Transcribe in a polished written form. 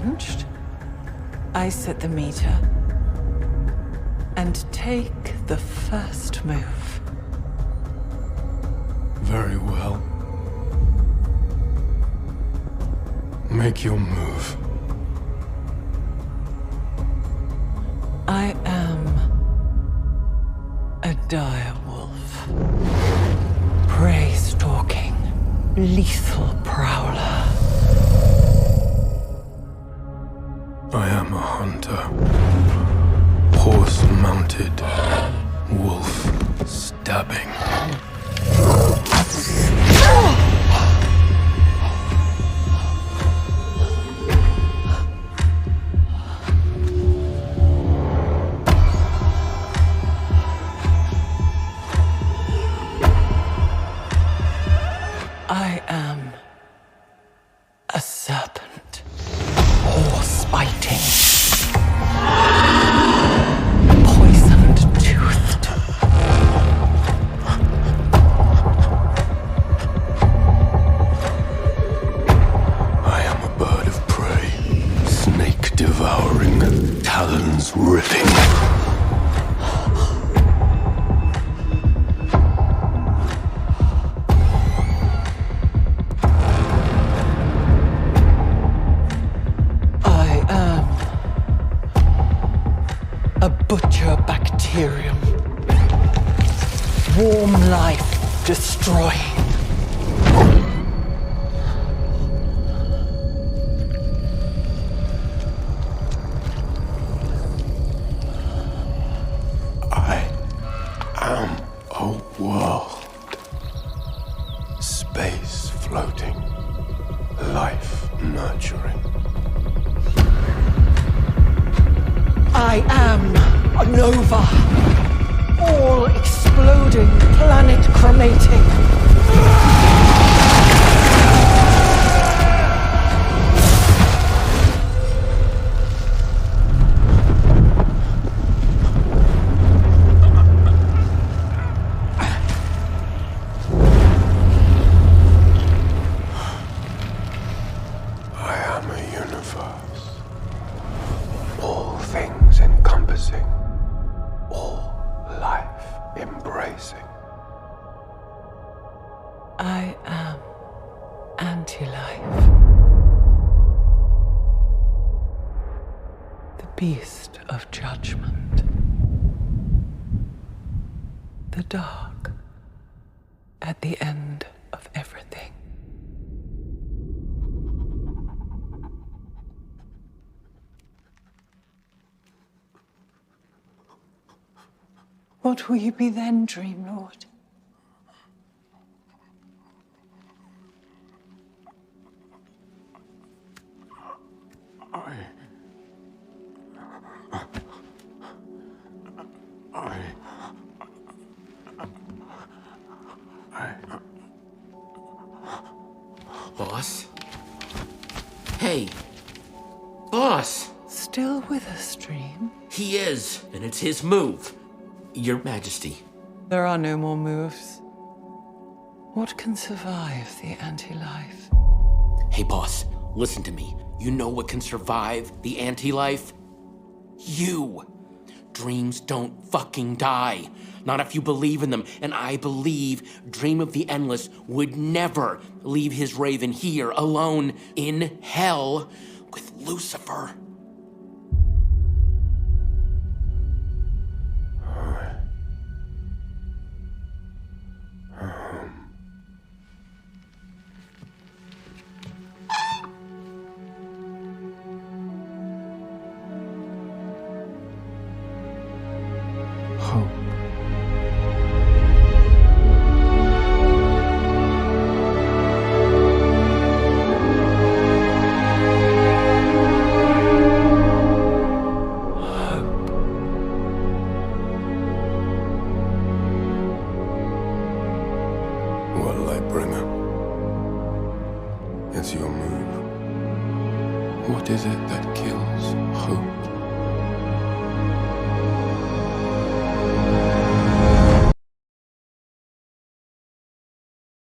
changed. I set the meter and take the first move. Very well. Make your move. I am a dire wolf. Prey-stalking, lethal prowler. I am a hunter. Horse-mounted. Wolf stabbing. I am a serpent, horse-biting, poisoned-toothed. I am a bird of prey, snake devouring, talons ripping. A butcher bacterium. Warm life destroying. I am a world. Space floating. Life nurturing. I am a nova. All exploding, planet cremating. I am a universe. All things encompassing. All life embracing. I am anti-life. The beast of judgment. The dark at the end of everything. What will you be then, Dream Lord? Boss? Hey! Boss! Still with us, Dream? He is, and it's his move. Your Majesty. There are no more moves. What can survive the anti-life? Hey, boss, listen to me. You know what can survive the anti-life? You! Dreams don't fucking die. Not if you believe in them. And I believe Dream of the Endless would never leave his raven here alone in hell with Lucifer. Hope. Lightbringer. It's your move. What is it that kills hope?